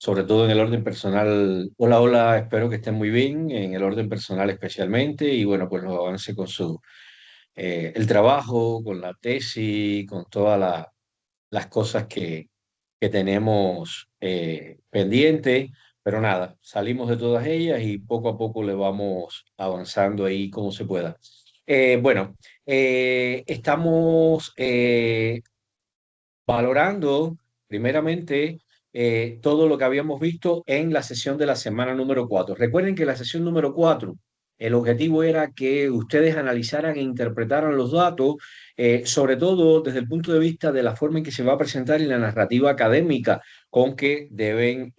sobre todo en el orden personal. Hola, hola, espero que estén muy bien, en el orden personal especialmente, y bueno, pues los avances con el trabajo, con la tesis, con todas las cosas que tenemos pendientes, pero nada, salimos de todas ellas y poco a poco le vamos avanzando ahí como se pueda. Bueno, estamos valorando primeramente todo lo que habíamos visto en la sesión de la semana número 4. Recuerden que la sesión número 4, el objetivo era que ustedes analizaran e interpretaran los datos, sobre todo desde el punto de vista de la forma en que se va a presentar y la narrativa académica con que deben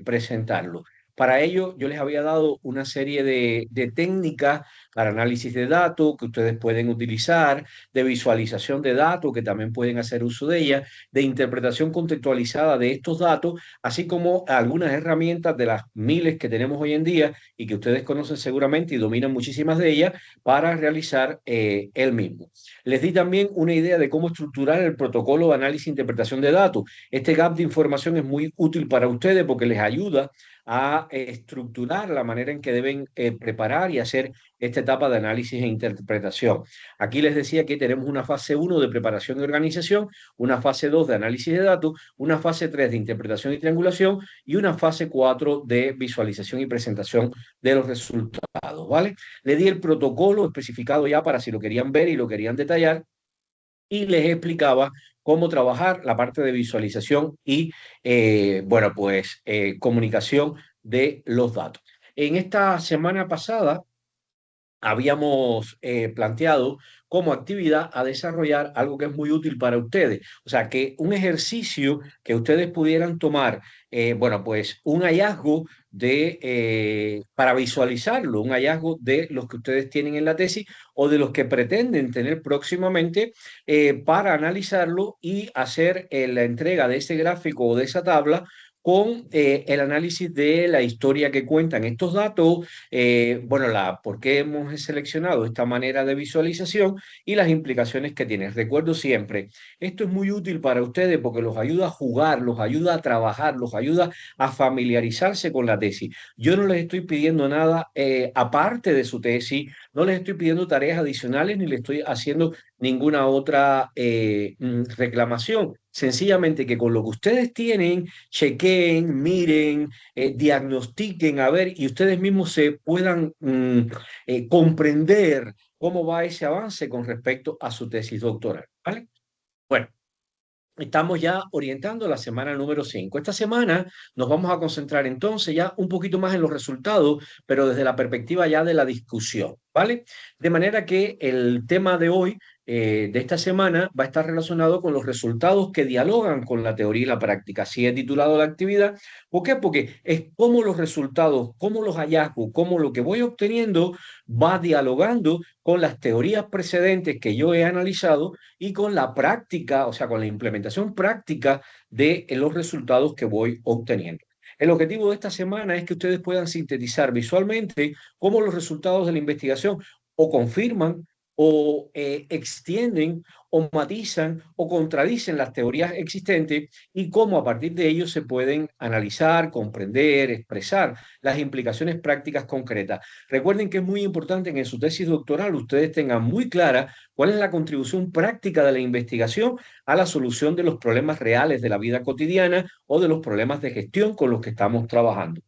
presentarlo. Para ello, yo les había dado una serie de técnicas para análisis de datos que ustedes pueden utilizar, de visualización de datos que también pueden hacer uso de ellas, de interpretación contextualizada de estos datos, así como algunas herramientas de las miles que tenemos hoy en día y que ustedes conocen seguramente y dominan muchísimas de ellas para realizar el mismo. Les di también una idea de cómo estructurar el protocolo de análisis e interpretación de datos. Este gap de información es muy útil para ustedes porque les ayuda a estructurar la manera en que deben preparar y hacer esta etapa de análisis e interpretación. Aquí les decía que tenemos una fase 1 de preparación y organización, una fase 2 de análisis de datos, una fase 3 de interpretación y triangulación y una fase 4 de visualización y presentación de los resultados, ¿vale? Le di el protocolo especificado ya para si lo querían ver y lo querían detallar y les explicaba cómo trabajar la parte de visualización y, bueno, pues comunicación de los datos. En esta semana pasada habíamos planteado como actividad a desarrollar algo que es muy útil para ustedes. O sea, que un ejercicio que ustedes pudieran tomar, bueno, pues un hallazgo para visualizarlo, un hallazgo de los que ustedes tienen en la tesis o de los que pretenden tener próximamente, para analizarlo y hacer la entrega de ese gráfico o de esa tabla con el análisis de la historia que cuentan estos datos, bueno, por qué hemos seleccionado esta manera de visualización y las implicaciones que tiene. Recuerdo siempre, esto es muy útil para ustedes porque los ayuda a jugar, los ayuda a trabajar, los ayuda a familiarizarse con la tesis. Yo no les estoy pidiendo nada aparte de su tesis, no les estoy pidiendo tareas adicionales ni les estoy haciendo ninguna otra reclamación. Sencillamente que con lo que ustedes tienen, chequeen, miren, diagnostiquen, a ver, y ustedes mismos se puedan comprender cómo va ese avance con respecto a su tesis doctoral, ¿vale? Bueno, estamos ya orientando la semana número 5. Esta semana nos vamos a concentrar entonces ya un poquito más en los resultados, pero desde la perspectiva ya de la discusión, ¿vale? De manera que el tema de hoy, de esta semana, va a estar relacionado con los resultados que dialogan con la teoría y la práctica. Así he titulado la actividad. ¿Por qué? Porque es cómo los resultados, cómo los hallazgos, cómo lo que voy obteniendo va dialogando con las teorías precedentes que yo he analizado y con la práctica, o sea, con la implementación práctica de los resultados que voy obteniendo. El objetivo de esta semana es que ustedes puedan sintetizar visualmente cómo los resultados de la investigación o confirman o extienden o matizan o contradicen las teorías existentes y cómo a partir de ello se pueden analizar, comprender, expresar las implicaciones prácticas concretas. Recuerden que es muy importante que en su tesis doctoral ustedes tengan muy clara cuál es la contribución práctica de la investigación a la solución de los problemas reales de la vida cotidiana o de los problemas de gestión con los que estamos trabajando.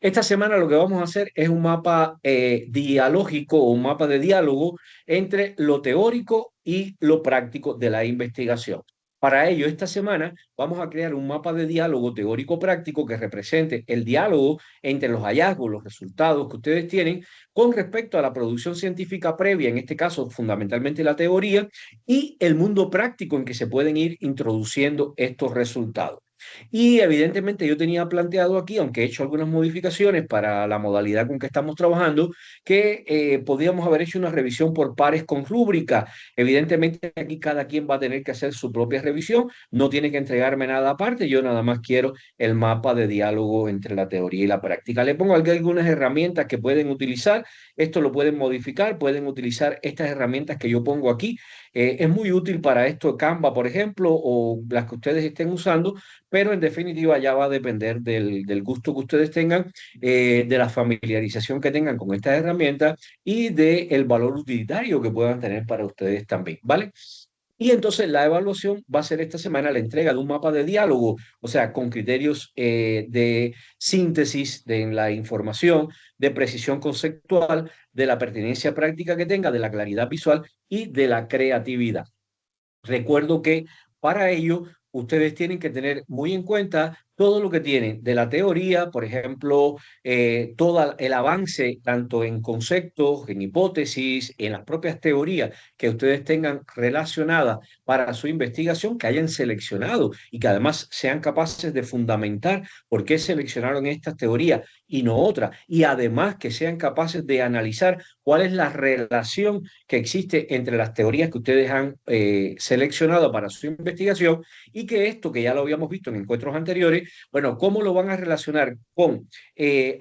Esta semana lo que vamos a hacer es un mapa dialógico o un mapa de diálogo entre lo teórico y lo práctico de la investigación. Para ello, esta semana vamos a crear un mapa de diálogo teórico-práctico que represente el diálogo entre los hallazgos, los resultados que ustedes tienen con respecto a la producción científica previa, en este caso fundamentalmente la teoría, y el mundo práctico en que se pueden ir introduciendo estos resultados. Y evidentemente yo tenía planteado aquí, aunque he hecho algunas modificaciones para la modalidad con que estamos trabajando, que podríamos haber hecho una revisión por pares con rúbrica. Evidentemente aquí cada quien va a tener que hacer su propia revisión, no tiene que entregarme nada aparte, yo nada más quiero el mapa de diálogo entre la teoría y la práctica. Le pongo aquí algunas herramientas que pueden utilizar, esto lo pueden modificar, pueden utilizar estas herramientas que yo pongo aquí Es muy útil para esto Canva, por ejemplo, o las que ustedes estén usando, pero en definitiva ya va a depender del gusto que ustedes tengan, de la familiarización que tengan con estas herramientas y del valor utilitario que puedan tener para ustedes también, ¿vale? Y entonces la evaluación va a ser esta semana la entrega de un mapa de diálogo, o sea, con criterios de síntesis de la información, de precisión conceptual, de la pertinencia práctica que tenga, de la claridad visual y de la creatividad. Recuerdo que para ello ustedes tienen que tener muy en cuenta todo lo que tienen de la teoría, por ejemplo, todo el avance tanto en conceptos, en hipótesis, en las propias teorías que ustedes tengan relacionadas para su investigación, que hayan seleccionado y que además sean capaces de fundamentar por qué seleccionaron estas teorías y no otras, y además que sean capaces de analizar cuál es la relación que existe entre las teorías que ustedes han seleccionado para su investigación y que esto, que ya lo habíamos visto en encuentros anteriores, bueno, cómo lo van a relacionar con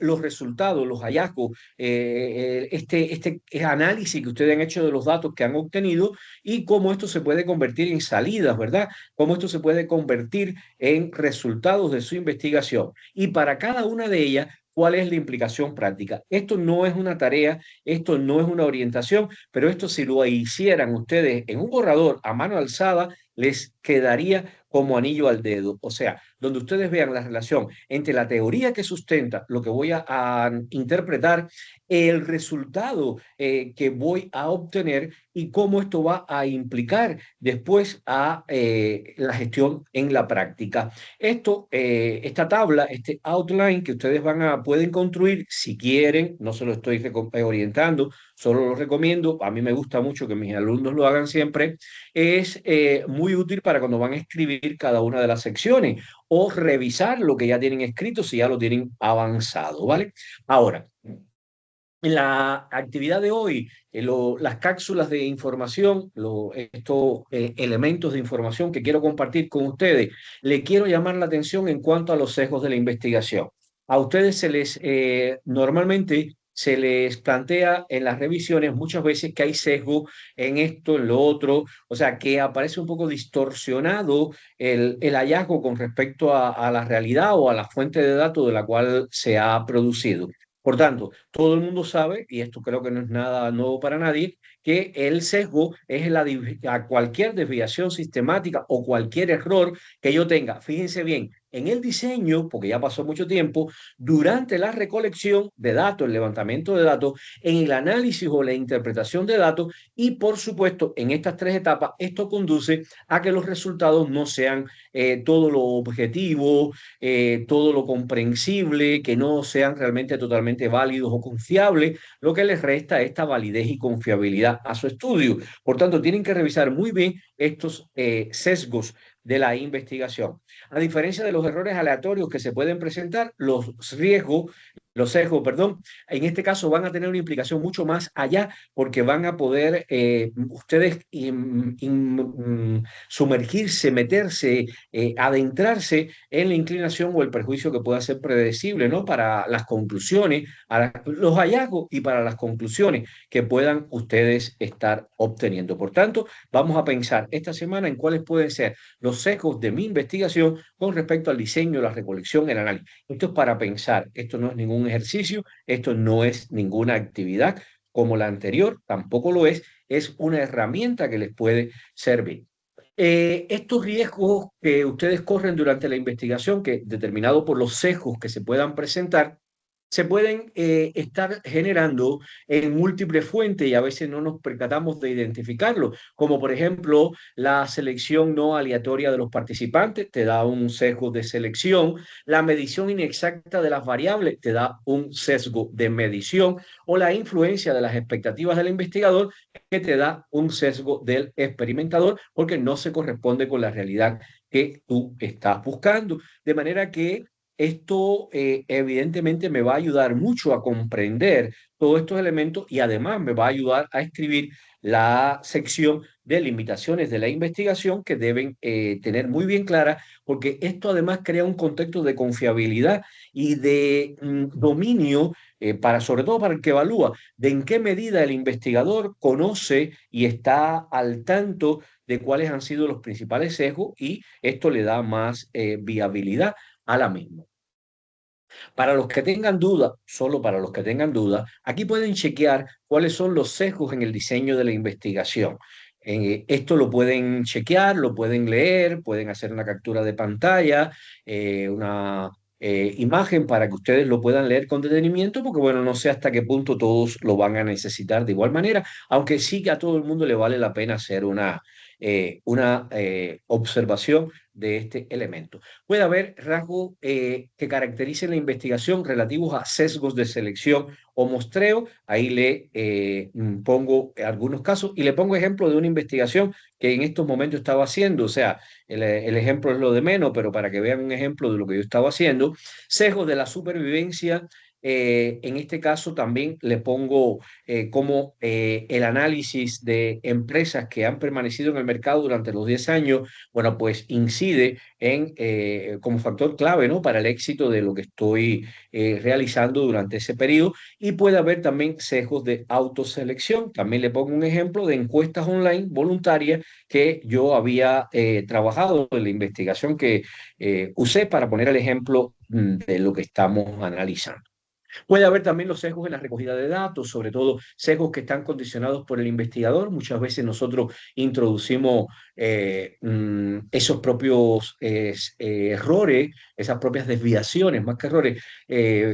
los resultados, los hallazgos, este análisis que ustedes han hecho de los datos que han obtenido y cómo esto se puede convertir en salidas, ¿verdad? Cómo esto se puede convertir en resultados de su investigación. Y para cada una de ellas, ¿cuál es la implicación práctica? Esto no es una tarea, esto no es una orientación, pero esto si lo hicieran ustedes en un borrador a mano alzada, les quedaría como anillo al dedo. O sea, donde ustedes vean la relación entre la teoría que sustenta lo que voy a interpretar, el resultado que voy a obtener y cómo esto va a implicar después a la gestión en la práctica. Esto, esta tabla, este outline que ustedes pueden construir si quieren, no se lo estoy orientando, solo lo recomiendo, a mí me gusta mucho que mis alumnos lo hagan siempre, es muy útil para cuando van a escribir cada una de las secciones o revisar lo que ya tienen escrito si ya lo tienen avanzado, ¿vale? Ahora, en la actividad de hoy, las cápsulas de información, estos elementos de información que quiero compartir con ustedes, le quiero llamar la atención en cuanto a los sesgos de la investigación. A ustedes normalmente se les plantea en las revisiones muchas veces que hay sesgo en esto, en lo otro, o sea, que aparece un poco distorsionado el hallazgo con respecto a la realidad o a la fuente de datos de la cual se ha producido. Por tanto, todo el mundo sabe, y esto creo que no es nada nuevo para nadie, que el sesgo es a cualquier desviación sistemática o cualquier error que yo tenga. Fíjense bien, en el diseño, porque ya pasó mucho tiempo, durante la recolección de datos, el levantamiento de datos, en el análisis o la interpretación de datos y, por supuesto, en estas tres etapas, esto conduce a que los resultados no sean todo lo objetivo, todo lo comprensible, que no sean realmente totalmente válidos o confiables, lo que les resta esta validez y confiabilidad a su estudio. Por tanto, tienen que revisar muy bien estos sesgos de la investigación. A diferencia de los errores aleatorios que se pueden presentar, los sesgos, perdón, en este caso van a tener una implicación mucho más allá porque van a poder ustedes sumergirse, meterse, adentrarse en la inclinación o el perjuicio que pueda ser predecible, ¿no? Para las conclusiones, los hallazgos y para las conclusiones que puedan ustedes estar obteniendo. Por tanto, vamos a pensar esta semana en cuáles pueden ser los sesgos de mi investigación con respecto al diseño, la recolección, el análisis. Esto es para pensar, esto no es ningún ejercicio, esto no es ninguna actividad como la anterior, tampoco lo es una herramienta que les puede servir. Estos riesgos que ustedes corren durante la investigación, que determinado por los sesgos que se puedan presentar, se pueden estar generando en múltiples fuentes y a veces no nos percatamos de identificarlo, como por ejemplo la selección no aleatoria de los participantes, te da un sesgo de selección, la medición inexacta de las variables, te da un sesgo de medición, o la influencia de las expectativas del investigador, que te da un sesgo del experimentador, porque no se corresponde con la realidad que tú estás buscando. De manera que esto evidentemente me va a ayudar mucho a comprender todos estos elementos y además me va a ayudar a escribir la sección de limitaciones de la investigación que deben tener muy bien clara, porque esto además crea un contexto de confiabilidad y de dominio para, sobre todo para el que evalúa, de en qué medida el investigador conoce y está al tanto de cuáles han sido los principales sesgos y esto le da más viabilidad a la misma. Para los que tengan duda, solo para los que tengan duda, aquí pueden chequear cuáles son los sesgos en el diseño de la investigación. Esto lo pueden chequear, lo pueden leer, pueden hacer una captura de pantalla, una imagen para que ustedes lo puedan leer con detenimiento, porque bueno, no sé hasta qué punto todos lo van a necesitar de igual manera, aunque sí que a todo el mundo le vale la pena hacer una observación de este elemento. Puede haber rasgos que caractericen la investigación relativos a sesgos de selección o muestreo. Ahí le pongo algunos casos y le pongo ejemplo de una investigación que en estos momentos estaba haciendo. O sea, el ejemplo es lo de menos, pero para que vean un ejemplo de lo que yo estaba haciendo. Sesgos de la supervivencia. En este caso también le pongo como el análisis de empresas que han permanecido en el mercado durante los 10 años, bueno, pues incide como factor clave, ¿no? Para el éxito de lo que estoy realizando durante ese periodo. Y puede haber también sesgos de autoselección. También le pongo un ejemplo de encuestas online voluntarias que yo había trabajado en la investigación que usé para poner el ejemplo de lo que estamos analizando. Puede haber también los sesgos en la recogida de datos, sobre todo sesgos que están condicionados por el investigador. Muchas veces nosotros introducimos esos propios errores, esas propias desviaciones, más que errores,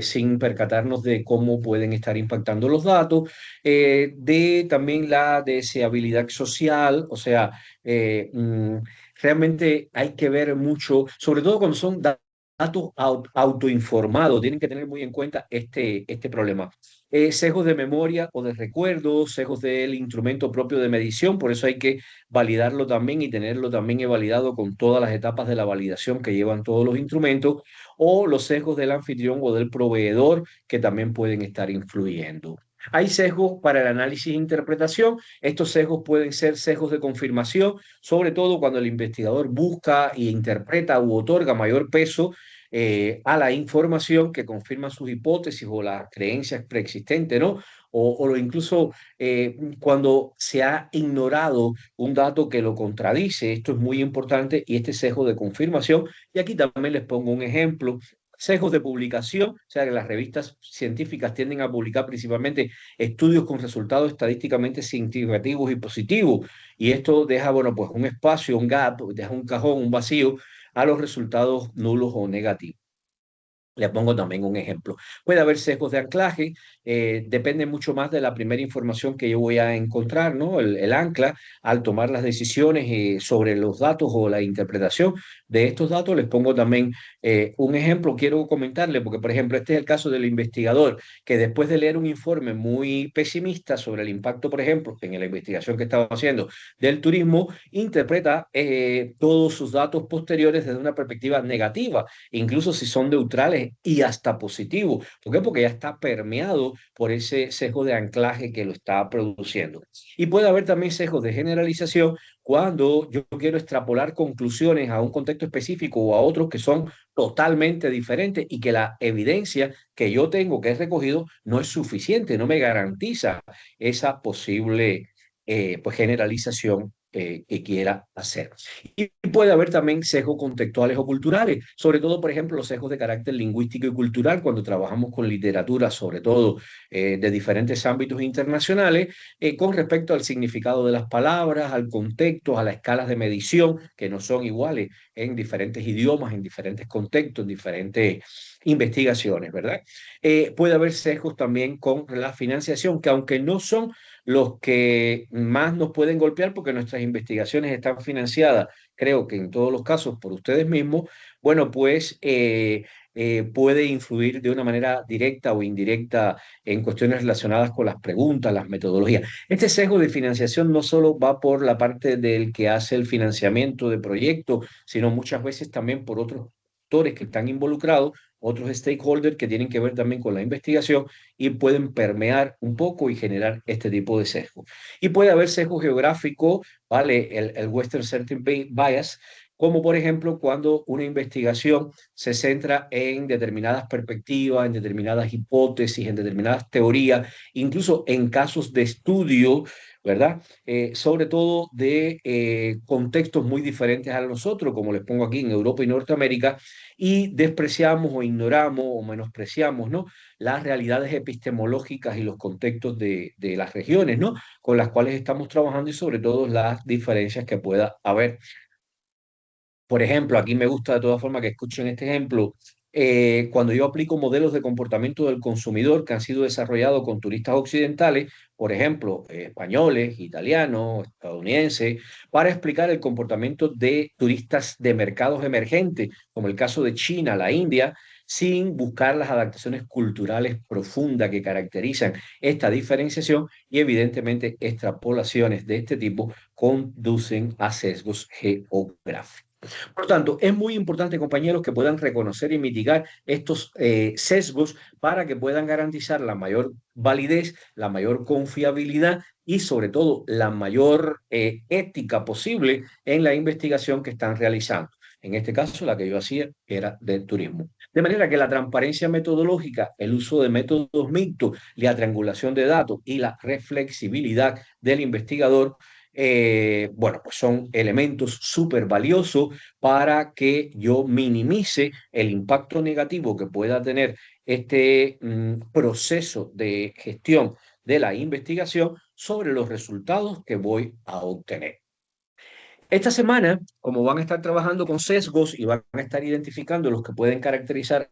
sin percatarnos de cómo pueden estar impactando los datos, de también la deseabilidad social, o sea, realmente hay que ver mucho, sobre todo cuando son datos autoinformados, tienen que tener muy en cuenta este problema. Sesgos de memoria o de recuerdo, sesgos del instrumento propio de medición, por eso hay que validarlo también y tenerlo también validado con todas las etapas de la validación que llevan todos los instrumentos, o los sesgos del anfitrión o del proveedor que también pueden estar influyendo. Hay sesgos para el análisis e interpretación. Estos sesgos pueden ser sesgos de confirmación, sobre todo cuando el investigador busca e interpreta u otorga mayor peso a la información que confirma sus hipótesis o las creencias preexistentes, ¿no? O incluso cuando se ha ignorado un dato que lo contradice. Esto es muy importante y este sesgo de confirmación. Y aquí también les pongo un ejemplo. Sesgos de publicación, o sea que las revistas científicas tienden a publicar principalmente estudios con resultados estadísticamente significativos y positivos. Y esto deja, bueno, pues un espacio, un gap, deja un cajón, un vacío a los resultados nulos o negativos. Le pongo también un ejemplo. Puede haber sesgos de anclaje, depende mucho más de la primera información que yo voy a encontrar, ¿no? El ancla, al tomar las decisiones sobre los datos o la interpretación de estos datos, les pongo también un ejemplo. Quiero comentarle, porque por ejemplo, este es el caso del investigador, que después de leer un informe muy pesimista sobre el impacto, por ejemplo, en la investigación que estaba haciendo del turismo, interpreta todos sus datos posteriores desde una perspectiva negativa, incluso si son neutrales y hasta positivos. ¿Por qué? Porque ya está permeado por ese sesgo de anclaje que lo está produciendo. Y puede haber también sesgos de generalización cuando yo quiero extrapolar conclusiones a un contexto específico o a otros que son totalmente diferentes y que la evidencia que yo tengo que he recogido no es suficiente, no me garantiza esa posible pues generalización que quiera hacer. Y puede haber también sesgos contextuales o culturales, sobre todo, por ejemplo, los sesgos de carácter lingüístico y cultural, cuando trabajamos con literatura, sobre todo de diferentes ámbitos internacionales, con respecto al significado de las palabras, al contexto, a las escalas de medición, que no son iguales en diferentes idiomas, en diferentes contextos, en diferentes investigaciones, ¿verdad? Puede haber sesgos también con la financiación, que aunque no son los que más nos pueden golpear porque nuestras investigaciones están financiadas, creo que en todos los casos por ustedes mismos, bueno, pues puede influir de una manera directa o indirecta en cuestiones relacionadas con las preguntas, las metodologías. Este sesgo de financiación no solo va por la parte del que hace el financiamiento de proyectos, sino muchas veces también por otros actores que están involucrados, otros stakeholders que tienen que ver también con la investigación y pueden permear un poco y generar este tipo de sesgo. Y puede haber sesgo geográfico, ¿vale? El Western Certain Bias, como por ejemplo cuando una investigación se centra en determinadas perspectivas, en determinadas hipótesis, en determinadas teorías, incluso en casos de estudio, ¿verdad? Sobre todo de contextos muy diferentes a nosotros, como les pongo aquí en Europa y Norteamérica, y despreciamos o ignoramos o menospreciamos, ¿no? Las realidades epistemológicas y los contextos de las regiones, ¿no? Con las cuales estamos trabajando y sobre todo las diferencias que pueda haber. Por ejemplo, aquí me gusta de todas formas que escuchen este ejemplo. Cuando yo aplico modelos de comportamiento del consumidor que han sido desarrollados con turistas occidentales, por ejemplo, españoles, italianos, estadounidenses, para explicar el comportamiento de turistas de mercados emergentes, como el caso de China, la India, sin buscar las adaptaciones culturales profundas que caracterizan esta diferenciación y evidentemente extrapolaciones de este tipo conducen a sesgos geográficos. Por lo tanto, es muy importante, compañeros, que puedan reconocer y mitigar estos sesgos para que puedan garantizar la mayor validez, la mayor confiabilidad y sobre todo la mayor ética posible en la investigación que están realizando. En este caso, la que yo hacía era de turismo. De manera que la transparencia metodológica, el uso de métodos mixtos, la triangulación de datos y la reflexibilidad del investigador bueno, pues son elementos súper valiosos para que yo minimice el impacto negativo que pueda tener este proceso de gestión de la investigación sobre los resultados que voy a obtener. Esta semana, como van a estar trabajando con sesgos y van a estar identificando los que pueden caracterizar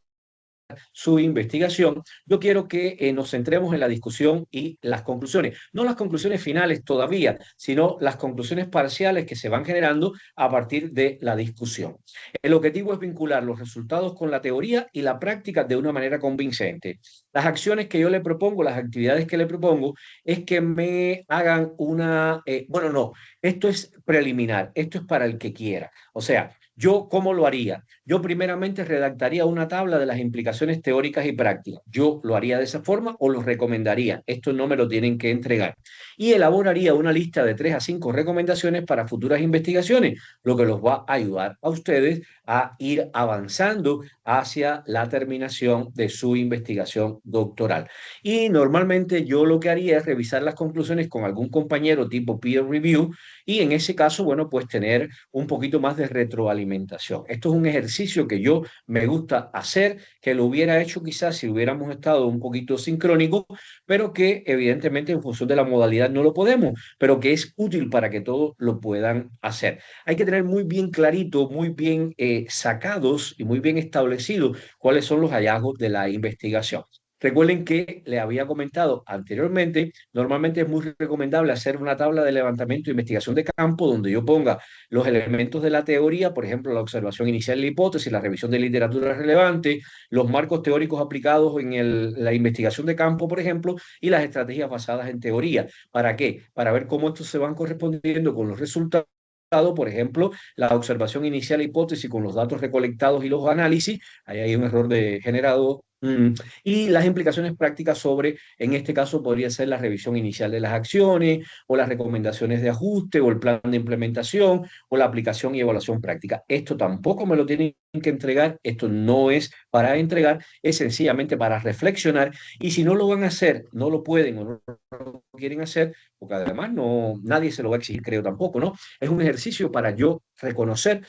su investigación, yo quiero que nos centremos en la discusión y las conclusiones. No las conclusiones finales todavía, sino las conclusiones parciales que se van generando a partir de la discusión. El objetivo es vincular los resultados con la teoría y la práctica de una manera convincente. Las acciones que yo le propongo, las actividades que le propongo, es que me hagan una, bueno, no, esto es preliminar, esto es para el que quiera. O sea, yo, ¿cómo lo haría? Yo primeramente redactaría una tabla de las implicaciones teóricas y prácticas. Yo lo haría de esa forma o lo recomendaría. Esto no me lo tienen que entregar. Y elaboraría una lista de 3 a 5 recomendaciones para futuras investigaciones, lo que los va a ayudar a ustedes a ir avanzando hacia la terminación de su investigación doctoral. Y normalmente yo lo que haría es revisar las conclusiones con algún compañero tipo peer review y en ese caso, bueno, pues tener un poquito más de retroalimentación. Esto es un ejercicio que yo me gusta hacer, que lo hubiera hecho quizás si hubiéramos estado un poquito sincrónico, pero que evidentemente en función de la modalidad no lo podemos, pero que es útil para que todos lo puedan hacer. Hay que tener muy bien clarito, muy bien sacados y muy bien establecidos cuáles son los hallazgos de la investigación. Recuerden que le había comentado anteriormente, normalmente es muy recomendable hacer una tabla de levantamiento e investigación de campo donde yo ponga los elementos de la teoría, por ejemplo, la observación inicial de la hipótesis, la revisión de literatura relevante, los marcos teóricos aplicados en la investigación de campo, por ejemplo, y las estrategias basadas en teoría. ¿Para qué? Para ver cómo estos se van correspondiendo con los resultados, por ejemplo, la observación inicial de hipótesis con los datos recolectados y los análisis, ahí hay un error de generado y las implicaciones prácticas sobre, en este caso, podría ser la revisión inicial de las acciones o las recomendaciones de ajuste o el plan de implementación o la aplicación y evaluación práctica. Esto tampoco me lo tienen que entregar, esto no es para entregar, es sencillamente para reflexionar y si no lo van a hacer, no lo pueden o no lo quieren hacer, porque además no, nadie se lo va a exigir, creo tampoco, ¿no? Es un ejercicio para yo reconocer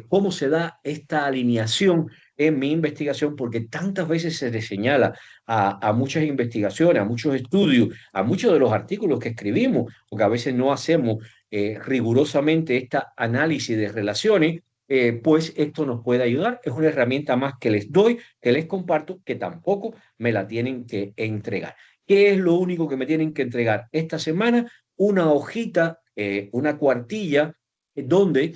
cómo se da esta alineación en mi investigación, porque tantas veces se le señala a muchas investigaciones, a muchos estudios, a muchos de los artículos que escribimos, porque a veces no hacemos rigurosamente este análisis de relaciones, pues esto nos puede ayudar. Es una herramienta más que les doy, que les comparto, que tampoco me la tienen que entregar. ¿Qué es lo único que me tienen que entregar esta semana? Una hojita, una cuartilla, donde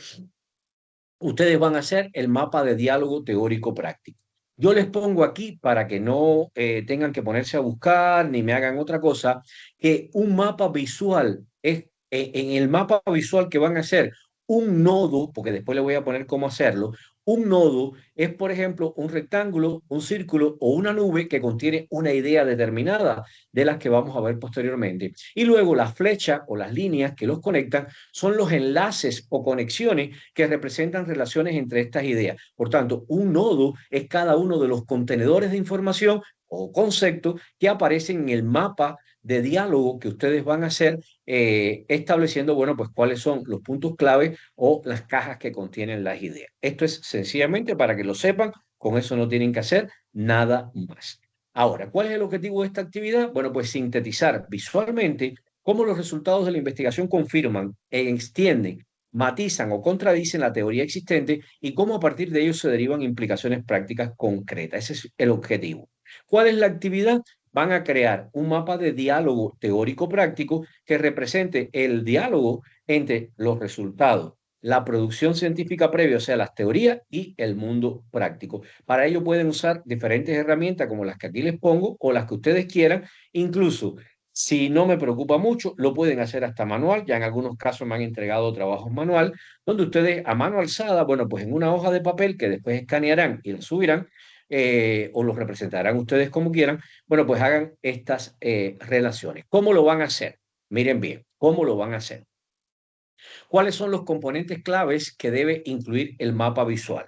ustedes van a hacer el mapa de diálogo teórico práctico. Yo les pongo aquí para que no tengan que ponerse a buscar ni me hagan otra cosa, que un mapa visual es en el mapa visual que van a hacer un nodo, porque después les voy a poner cómo hacerlo, Un nodo es, por ejemplo, un rectángulo, un círculo o una nube que contiene una idea determinada de las que vamos a ver posteriormente. Y luego la flecha o las líneas que los conectan son los enlaces o conexiones que representan relaciones entre estas ideas. Por tanto, un nodo es cada uno de los contenedores de información o conceptos que aparecen en el mapa de diálogo que ustedes van a hacer estableciendo, bueno, pues cuáles son los puntos clave o las cajas que contienen las ideas. Esto es sencillamente para que lo sepan, con eso no tienen que hacer nada más. Ahora, ¿cuál es el objetivo de esta actividad? Bueno, pues sintetizar visualmente cómo los resultados de la investigación confirman, extienden, matizan o contradicen la teoría existente y cómo a partir de ello se derivan implicaciones prácticas concretas. Ese es el objetivo. ¿Cuál es la actividad? Van a crear un mapa de diálogo teórico-práctico que represente el diálogo entre los resultados, la producción científica previa, o sea, las teorías y el mundo práctico. Para ello pueden usar diferentes herramientas como las que aquí les pongo o las que ustedes quieran. Incluso, si no me preocupa mucho, lo pueden hacer hasta manual. Ya en algunos casos me han entregado trabajos manual, donde ustedes a mano alzada, bueno, pues en una hoja de papel que después escanearán y lo subirán, o los representarán ustedes como quieran, bueno, pues hagan estas relaciones. ¿Cómo lo van a hacer? Miren bien, ¿cómo lo van a hacer? ¿Cuáles son los componentes claves que debe incluir el mapa visual?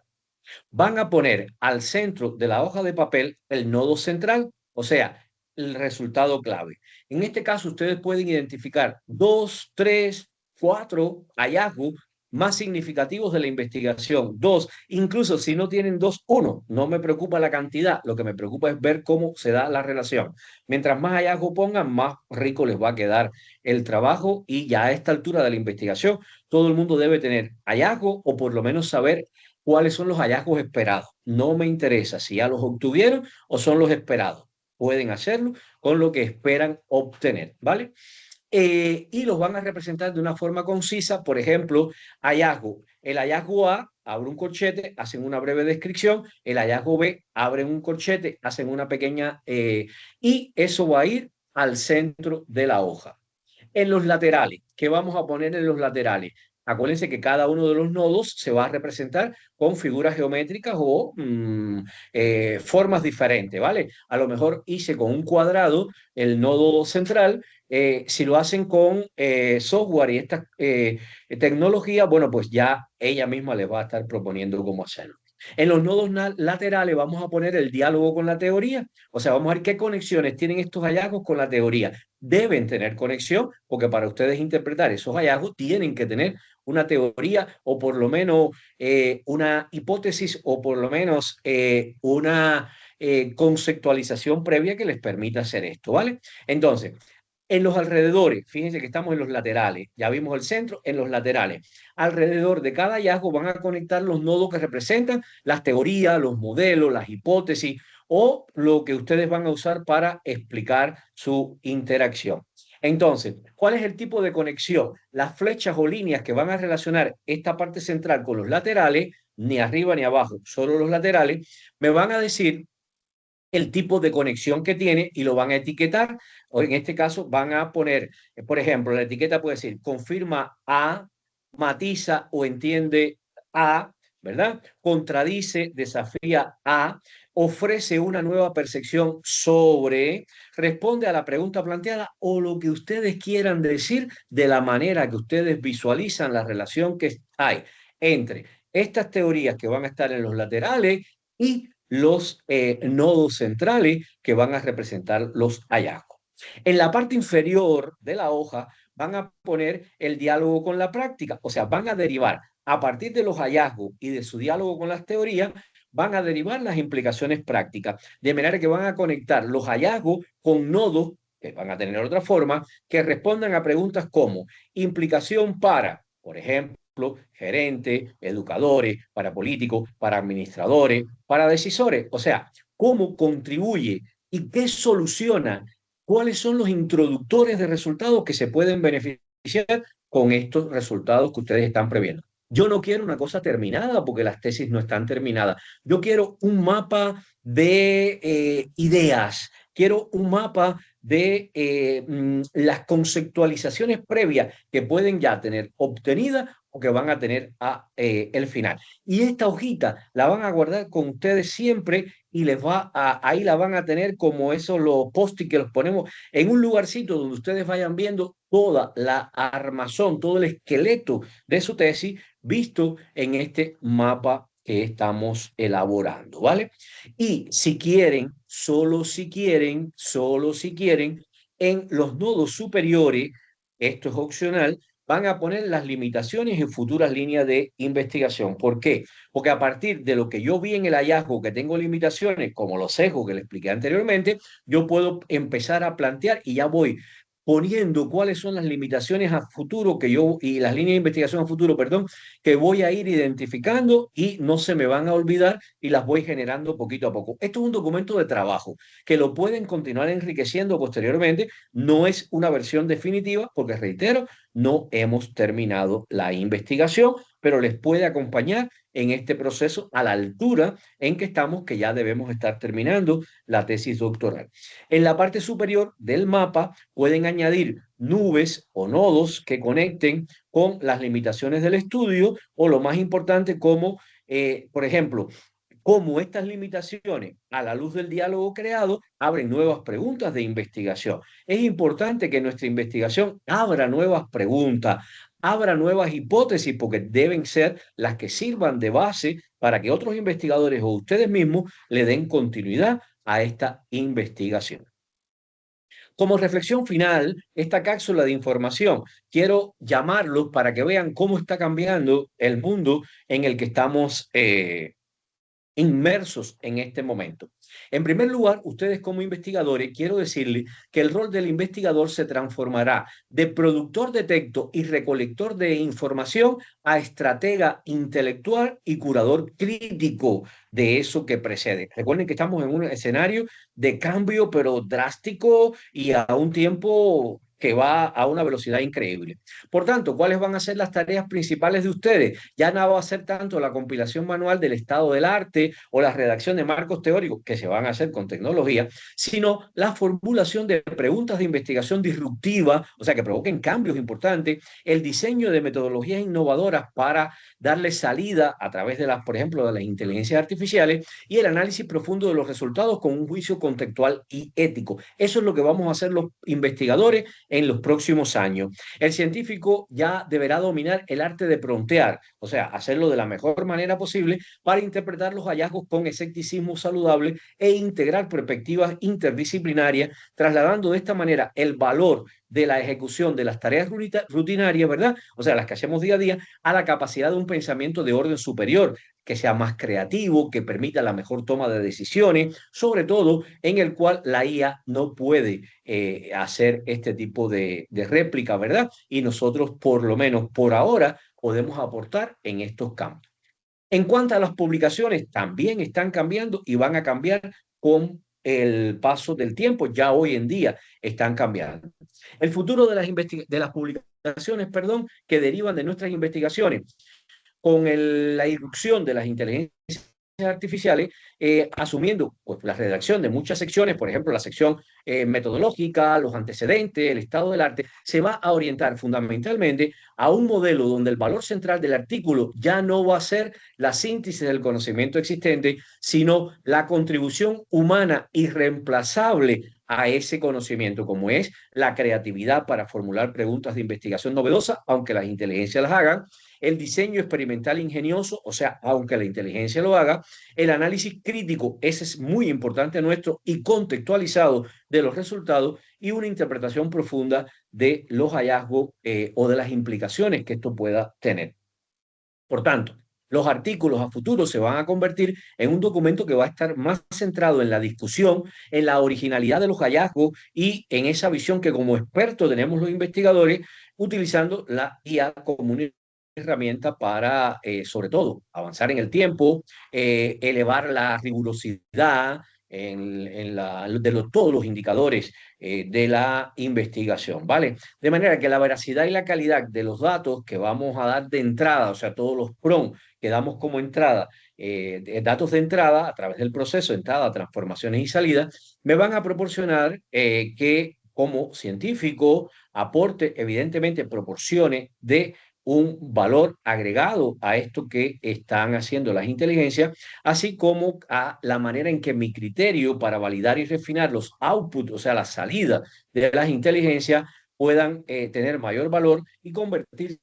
Van a poner al centro de la hoja de papel el nodo central, o sea, el resultado clave. En este caso, ustedes pueden identificar dos, tres, cuatro hallazgos más significativos de la investigación. Dos, incluso si no tienen dos, uno. No me preocupa la cantidad, lo que me preocupa es ver cómo se da la relación. Mientras más hallazgos pongan, más rico les va a quedar el trabajo y ya a esta altura de la investigación, todo el mundo debe tener hallazgos o por lo menos saber cuáles son los hallazgos esperados. No me interesa si ya los obtuvieron o son los esperados. Pueden hacerlo con lo que esperan obtener, ¿vale? Y los van a representar de una forma concisa. Por ejemplo, hallazgo. El hallazgo A abre un corchete, hacen una breve descripción. El hallazgo B abren un corchete, hacen una pequeña... y eso va a ir al centro de la hoja. En los laterales, ¿qué vamos a poner en los laterales? Acuérdense que cada uno de los nodos se va a representar con figuras geométricas o formas diferentes, ¿vale? A lo mejor hice con un cuadrado el nodo central. Si lo hacen con software y esta tecnología, bueno, pues ya ella misma les va a estar proponiendo cómo hacerlo. En los nodos laterales vamos a poner el diálogo con la teoría, o sea, vamos a ver qué conexiones tienen estos hallazgos con la teoría. Deben tener conexión, porque para ustedes interpretar esos hallazgos tienen que tener una teoría o por lo menos una hipótesis o por lo menos una conceptualización previa que les permita hacer esto, ¿vale? Entonces, en los alrededores, fíjense que estamos en los laterales, ya vimos el centro, en los laterales. Alrededor de cada hallazgo van a conectar los nodos que representan las teorías, los modelos, las hipótesis o lo que ustedes van a usar para explicar su interacción. Entonces, ¿cuál es el tipo de conexión? Las flechas o líneas que van a relacionar esta parte central con los laterales, ni arriba ni abajo, solo los laterales, me van a decir el tipo de conexión que tiene y lo van a etiquetar. O en este caso van a poner, por ejemplo, la etiqueta puede decir confirma A, matiza o entiende A, ¿verdad? Contradice, desafía A, ofrece una nueva percepción sobre, responde a la pregunta planteada o lo que ustedes quieran decir de la manera que ustedes visualizan la relación que hay entre estas teorías que van a estar en los laterales y los nodos centrales que van a representar los hallazgos. En la parte inferior de la hoja van a poner el diálogo con la práctica, o sea, van a derivar a partir de los hallazgos y de su diálogo con las teorías, van a derivar las implicaciones prácticas, de manera que van a conectar los hallazgos con nodos que van a tener otra forma, que respondan a preguntas como implicación para, por ejemplo, gerentes, educadores, para políticos, para administradores, para decisores. O sea, cómo contribuye y qué soluciona, cuáles son los introductores de resultados que se pueden beneficiar con estos resultados que ustedes están previendo. Yo no quiero una cosa terminada porque las tesis no están terminadas. Yo quiero un mapa de ideas, quiero un mapa de las conceptualizaciones previas que pueden ya tener obtenidas que van a tener a el final. Y esta hojita la van a guardar con ustedes siempre y ahí la van a tener como esos los post-it que los ponemos en un lugarcito donde ustedes vayan viendo toda la armazón, todo el esqueleto de su tesis visto en este mapa que estamos elaborando, ¿vale? Y si quieren, solo si quieren, en los nodos superiores, esto es opcional, van a poner las limitaciones en futuras líneas de investigación. ¿Por qué? Porque a partir de lo que yo vi en el hallazgo que tengo limitaciones, como los sesgos que le expliqué anteriormente, yo puedo empezar a plantear y ya voy poniendo cuáles son las limitaciones a futuro que yo y las líneas de investigación a futuro, perdón, que voy a ir identificando y no se me van a olvidar y las voy generando poquito a poco. Esto es un documento de trabajo que lo pueden continuar enriqueciendo posteriormente. No es una versión definitiva porque, reitero, no hemos terminado la investigación, pero les puede acompañar en este proceso a la altura en que estamos, que ya debemos estar terminando la tesis doctoral. En la parte superior del mapa pueden añadir nubes o nodos que conecten con las limitaciones del estudio o lo más importante como, por ejemplo, cómo estas limitaciones, a la luz del diálogo creado, abren nuevas preguntas de investigación. Es importante que nuestra investigación abra nuevas preguntas, abra nuevas hipótesis, porque deben ser las que sirvan de base para que otros investigadores o ustedes mismos le den continuidad a esta investigación. Como reflexión final, esta cápsula de información, quiero llamarlos para que vean cómo está cambiando el mundo en el que estamos inmersos en este momento. En primer lugar, ustedes como investigadores, quiero decirles que el rol del investigador se transformará de productor de texto y recolector de información a estratega intelectual y curador crítico de eso que precede. Recuerden que estamos en un escenario de cambio, pero drástico y a un tiempo que va a una velocidad increíble. Por tanto, ¿cuáles van a ser las tareas principales de ustedes? Ya no va a ser tanto la compilación manual del estado del arte o la redacción de marcos teóricos que se van a hacer con tecnología, sino la formulación de preguntas de investigación disruptiva, o sea, que provoquen cambios importantes, el diseño de metodologías innovadoras para darle salida a través de las, por ejemplo, de las inteligencias artificiales y el análisis profundo de los resultados con un juicio contextual y ético. Eso es lo que vamos a hacer los investigadores en los próximos años. El científico ya deberá dominar el arte de prontear, o sea, hacerlo de la mejor manera posible para interpretar los hallazgos con escepticismo saludable e integrar perspectivas interdisciplinarias, trasladando de esta manera el valor de la ejecución de las tareas rutinarias, ¿verdad? O sea, las que hacemos día a día, a la capacidad de un pensamiento de orden superior, que sea más creativo, que permita la mejor toma de decisiones, sobre todo en el cual la IA no puede hacer este tipo de réplica, ¿verdad? Y nosotros, por lo menos por ahora, podemos aportar en estos campos. En cuanto a las publicaciones, también están cambiando y van a cambiar con el paso del tiempo. Ya hoy en día están cambiando. El futuro de las publicaciones, perdón, que derivan de nuestras investigaciones con la irrupción de las inteligencias artificiales, asumiendo pues, la redacción de muchas secciones, por ejemplo, la sección metodológica, los antecedentes, el estado del arte, se va a orientar fundamentalmente a un modelo donde el valor central del artículo ya no va a ser la síntesis del conocimiento existente, sino la contribución humana irreemplazable a ese conocimiento, como es la creatividad para formular preguntas de investigación novedosas, aunque las inteligencias las hagan, el diseño experimental ingenioso, o sea, aunque la inteligencia lo haga, el análisis crítico, ese es muy importante nuestro y contextualizado de los resultados y una interpretación profunda de los hallazgos o de las implicaciones que esto pueda tener. Por tanto, los artículos a futuro se van a convertir en un documento que va a estar más centrado en la discusión, en la originalidad de los hallazgos y en esa visión que como expertos tenemos los investigadores utilizando la IA como una herramienta para, sobre todo, avanzar en el tiempo, elevar la rigurosidad todos los indicadores de la investigación, ¿vale? De manera que la veracidad y la calidad de los datos que vamos a dar de entrada, o sea, todos los PROM que damos como entrada, datos de entrada a través del proceso, entrada, transformaciones y salidas, me van a proporcionar que como científico aporte evidentemente proporciones de un valor agregado a esto que están haciendo las inteligencias, así como a la manera en que mi criterio para validar y refinar los outputs, o sea, la salida de las inteligencias, puedan tener mayor valor y convertirse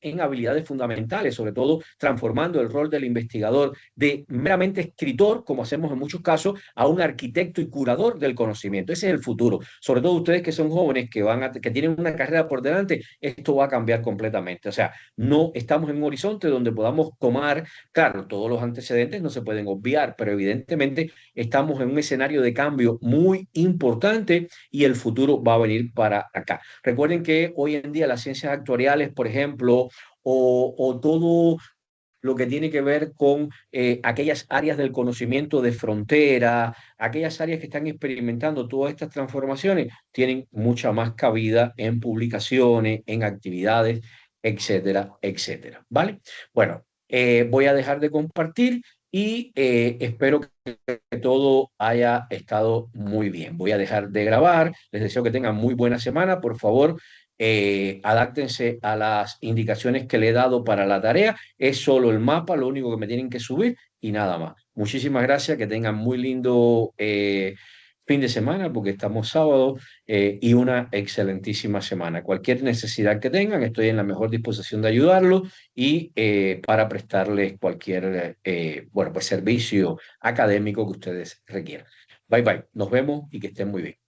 en habilidades fundamentales, sobre todo transformando el rol del investigador de meramente escritor, como hacemos en muchos casos, a un arquitecto y curador del conocimiento. Ese es el futuro. Sobre todo ustedes que son jóvenes, que tienen una carrera por delante, esto va a cambiar completamente. O sea, no estamos en un horizonte donde podamos tomar, claro, todos los antecedentes no se pueden obviar, pero evidentemente estamos en un escenario de cambio muy importante y el futuro va a venir para acá. Recuerden que hoy en día las ciencias actuariales, por ejemplo, o todo lo que tiene que ver con aquellas áreas del conocimiento de frontera, aquellas áreas que están experimentando todas estas transformaciones, tienen mucha más cabida en publicaciones, en actividades, etcétera, etcétera. ¿Vale? Bueno, voy a dejar de compartir y espero que todo haya estado muy bien. Voy a dejar de grabar. Les deseo que tengan muy buena semana. Por favor, adáctense a las indicaciones que le he dado para la tarea. Es solo el mapa, lo único que me tienen que subir y nada más. Muchísimas gracias, que tengan muy lindo fin de semana, porque estamos sábado, y una excelentísima semana. Cualquier necesidad que tengan, estoy en la mejor disposición de ayudarlos y para prestarles cualquier bueno, pues servicio académico que ustedes requieran. Bye bye, nos vemos y que estén muy bien.